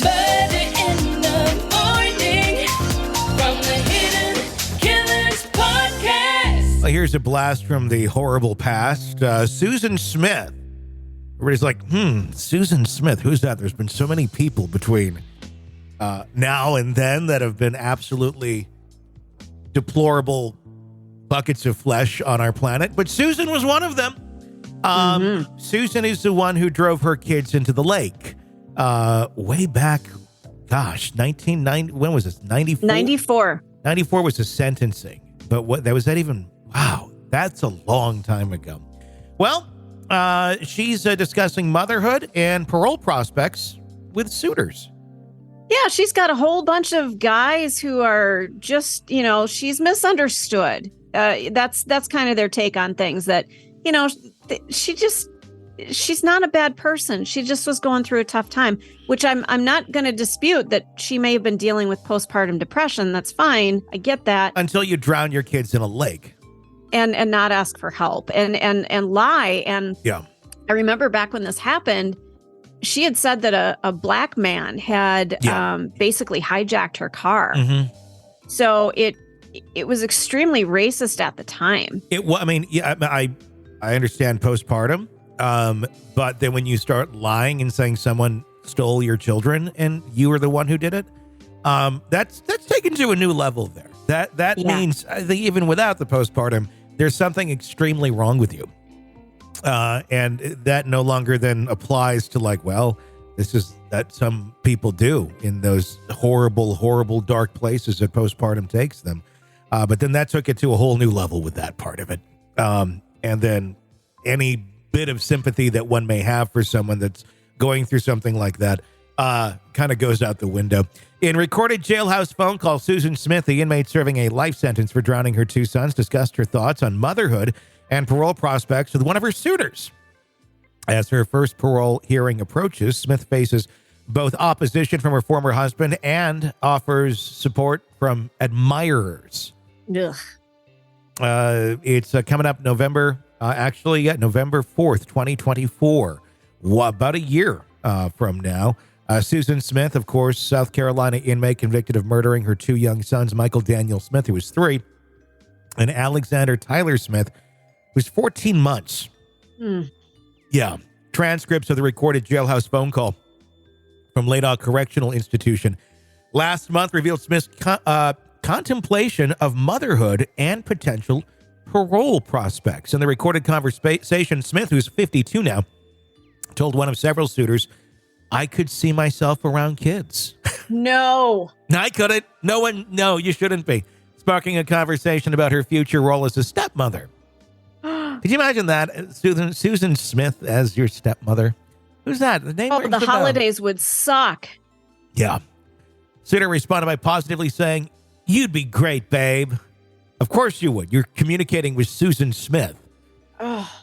Murder in the morning from the Hidden Killers podcast. Well, here's a blast from the horrible past. Susan Smith. Everybody's like, Susan Smith, who's that? There's been so many people between now and then that have been absolutely deplorable buckets of flesh on our planet. But Susan was one of them. Susan is the one who drove her kids into the lake way back, 1990. When was this? 94? 94. 94 was the sentencing. But was that even? Wow, that's a long time ago. Well, she's discussing motherhood and parole prospects with suitors. Yeah, she's got a whole bunch of guys who are just, she's misunderstood. That's kind of their take on things, that, she's not a bad person. She just was going through a tough time, which I'm not going to dispute that she may have been dealing with postpartum depression. That's fine. I get that. Until you drown your kids in a lake. And not ask for help and lie. And yeah, I remember back when this happened, she had said that a black man had basically hijacked her car. So it was extremely racist at the time. I understand postpartum, but then when you start lying and saying someone stole your children and you were the one who did it, that's taken to a new level there. That means, I think, even without the postpartum, there's something extremely wrong with you. And that no longer then applies to this is that some people do in those horrible, horrible, dark places that postpartum takes them. But then that took it to a whole new level with that part of it. And then any bit of sympathy that one may have for someone that's going through something like that kind of goes out the window. In recorded jailhouse phone call, Susan Smith, the inmate serving a life sentence for drowning her two sons, discussed her thoughts on motherhood and parole prospects with one of her suitors. As her first parole hearing approaches, Smith faces both opposition from her former husband and offers support from admirers. Ugh. It's coming up November 4th, 2024, about a year from now. Susan Smith, of course, South Carolina inmate convicted of murdering her two young sons, Michael Daniel Smith, who was 3, and Alexander Tyler Smith, who's 14 months. Yeah. Transcripts of the recorded jailhouse phone call from Leath Correctional Institution last month revealed Smith's contemplation of motherhood and potential parole prospects. In the recorded conversation, Smith, who's 52 now, told one of several suitors, "I could see myself around kids." No. I couldn't. No, you shouldn't be. Sparking a conversation about her future role as a stepmother. Could you imagine that? Susan Smith as your stepmother? Who's that? The name the holidays would suck. Yeah. Suitor responded by positively saying, "You'd be great, babe." Of course you would. You're communicating with Susan Smith.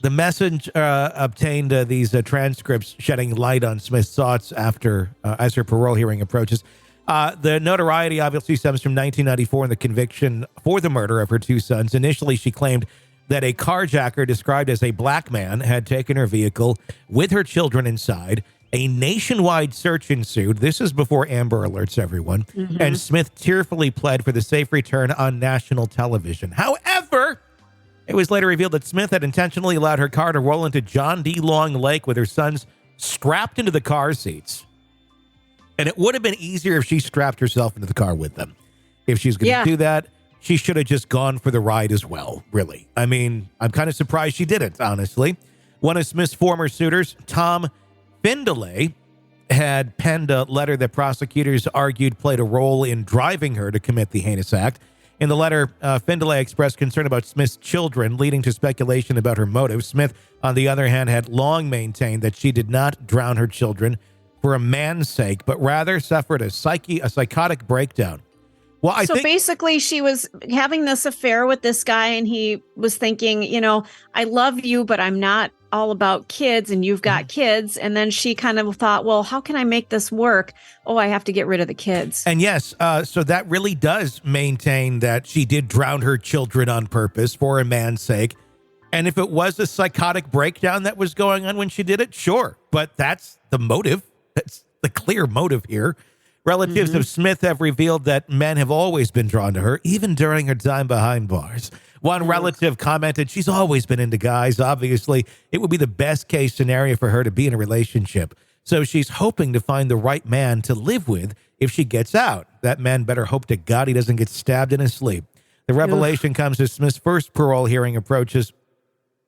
The message obtained these transcripts shedding light on Smith's thoughts after as her parole hearing approaches. The notoriety obviously stems from 1994 and the conviction for the murder of her two sons. Initially, she claimed that a carjacker described as a black man had taken her vehicle with her children inside. A nationwide search ensued. This is before Amber Alerts, everyone. And Smith tearfully pled for the safe return on national television. However, it was later revealed that Smith had intentionally allowed her car to roll into John D. Long Lake with her sons strapped into the car seats. And it would have been easier if she strapped herself into the car with them. If she's going to do that, she should have just gone for the ride as well, really. I mean, I'm kind of surprised she didn't, honestly. One of Smith's former suitors, Tom Findlay, had penned a letter that prosecutors argued played a role in driving her to commit the heinous act. In the letter, Findlay expressed concern about Smith's children, leading to speculation about her motives. Smith, on the other hand, had long maintained that she did not drown her children for a man's sake, but rather suffered a psychotic breakdown. Well, I think basically she was having this affair with this guy and he was thinking, I love you, but I'm not all about kids and you've got kids. And then she kind of thought, well, how can I make this work? Oh, I have to get rid of the kids. And yes, so that really does maintain that she did drown her children on purpose for a man's sake. And if it was a psychotic breakdown that was going on when she did it, sure. But that's the motive. the clear motive here. Relatives of Smith have revealed that men have always been drawn to her, even during her time behind bars. One relative commented, she's always been into guys. Obviously, it would be the best case scenario for her to be in a relationship. So she's hoping to find the right man to live with if she gets out. That man better hope to God he doesn't get stabbed in his sleep. The revelation comes as Smith's first parole hearing approaches,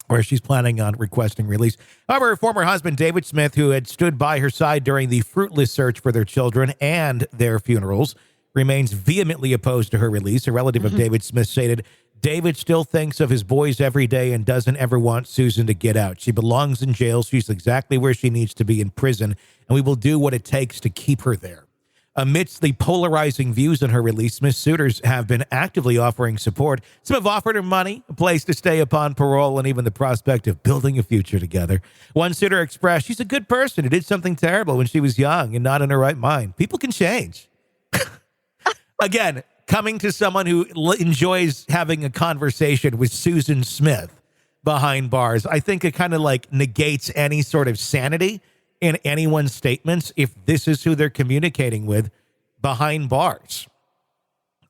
where she's planning on requesting release. However, her former husband, David Smith, who had stood by her side during the fruitless search for their children and their funerals, remains vehemently opposed to her release. A relative of David Smith stated, David still thinks of his boys every day and doesn't ever want Susan to get out. She belongs in jail. She's exactly where she needs to be, in prison, and we will do what it takes to keep her there. Amidst the polarizing views on her release, Smith's suitors have been actively offering support. Some have offered her money, a place to stay upon parole, and even the prospect of building a future together. One suitor expressed, she's a good person who did something terrible when she was young and not in her right mind. People can change. Again, coming to someone who enjoys having a conversation with Susan Smith behind bars, I think it kind of like negates any sort of sanity in anyone's statements if this is who they're communicating with behind bars.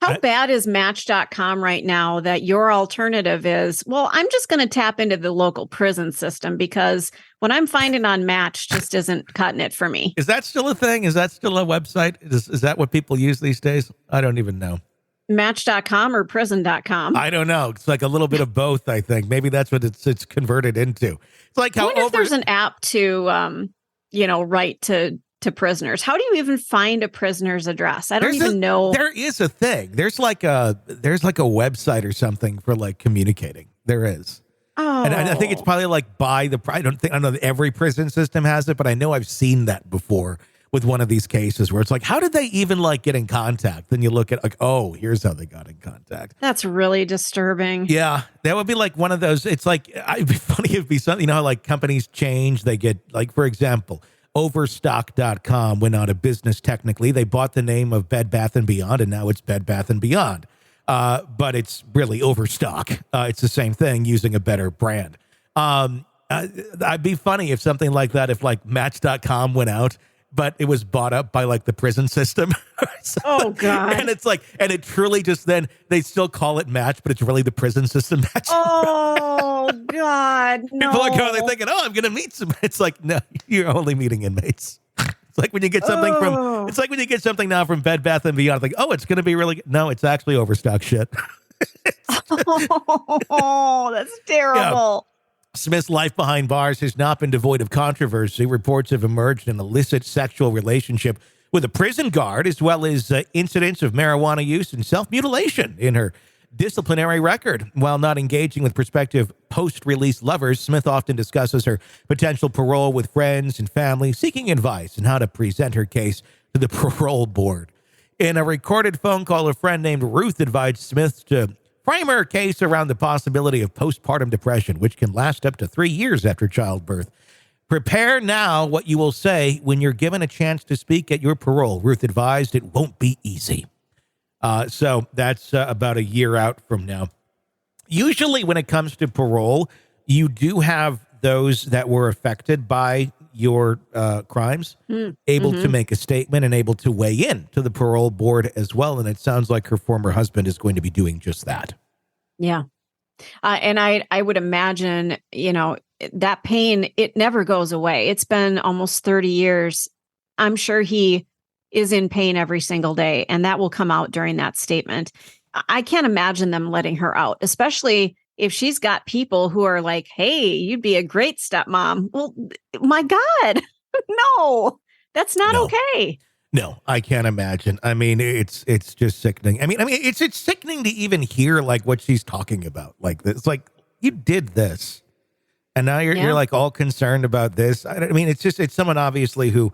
How bad is Match.com right now that your alternative is, well, I'm just going to tap into the local prison system because what I'm finding on Match just isn't cutting it for me. Is that still a thing? Is that still a website? Is that what people use these days? I don't even know. Match.com or prison.com? I don't know. It's like a little bit of both, I think. Maybe that's what it's converted into. It's like how I wonder if there's an app to write to prisoners. How do you even find a prisoner's address? I don't even know. There is a thing. There's like a website or something for like communicating. There is. Oh. And I think it's probably like I don't know that every prison system has it, but I know I've seen that before with one of these cases where it's like, how did they even like get in contact? Then you look at like, oh, here's how they got in contact. That's really disturbing. Yeah, that would be like one of those. It's like, it'd be funny if it'd be something, how like companies change. They get like, for example, Overstock.com went out of business technically. They bought the name of Bed Bath & Beyond, and now it's Bed Bath & Beyond. But it's really Overstock. It's the same thing using a better brand. I'd be funny if something like that, if like Match.com went out, but it was bought up by like the prison system. Oh God. And it's like, and it truly just then they still call it Match, but it's really the prison system Match. Oh God. No. People are going, they're thinking, oh, I'm going to meet some. It's like, no, you're only meeting inmates. It's like when you get something it's like when you get something now from Bed Bath & Beyond, it's like, oh, it's going to be really good. No, it's actually Overstock shit. Oh, that's terrible. Yeah. Smith's life behind bars has not been devoid of controversy. Reports have emerged an illicit sexual relationship with a prison guard, as well as incidents of marijuana use and self-mutilation in her disciplinary record. While not engaging with prospective post-release lovers, Smith often discusses her potential parole with friends and family, seeking advice on how to present her case to the parole board. In a recorded phone call, a friend named Ruth advised Smith to frame her case around the possibility of postpartum depression, which can last up to 3 years after childbirth. Prepare now what you will say when you're given a chance to speak at your parole. Ruth advised it won't be easy. So that's about a year out from now. Usually when it comes to parole, you do have those that were affected by your crimes able to make a statement and able to weigh in to the parole board as well. And it sounds like her former husband is going to be doing just that. Yeah. And I would imagine, that pain, it never goes away. It's been almost 30 years. I'm sure he is in pain every single day, and that will come out during that statement. I can't imagine them letting her out, especially if she's got people who are like, hey, you'd be a great stepmom. Well, my God, no, that's not okay. No, I can't imagine. I mean, it's just sickening. I mean, it's sickening to even hear like what she's talking about. Like this, like you did this, and now you're like all concerned about this. I mean, it's someone obviously who,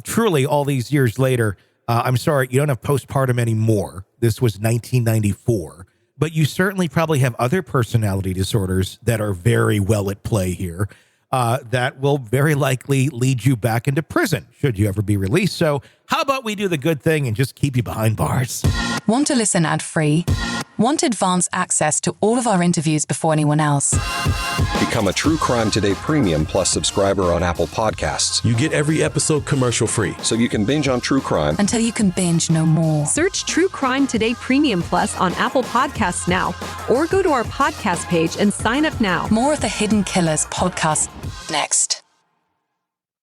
truly, all these years later. I'm sorry, you don't have postpartum anymore. This was 1994, but you certainly probably have other personality disorders that are very well at play here. That will very likely lead you back into prison should you ever be released. So how about we do the good thing and just keep you behind bars? Want to listen ad-free? Want advance access to all of our interviews before anyone else? Become a True Crime Today Premium Plus subscriber on Apple Podcasts. You get every episode commercial-free. So you can binge on true crime Until you can binge no more. Search True Crime Today Premium Plus on Apple Podcasts now, or go to our podcast page and sign up now. More of the Hidden Killers podcast next.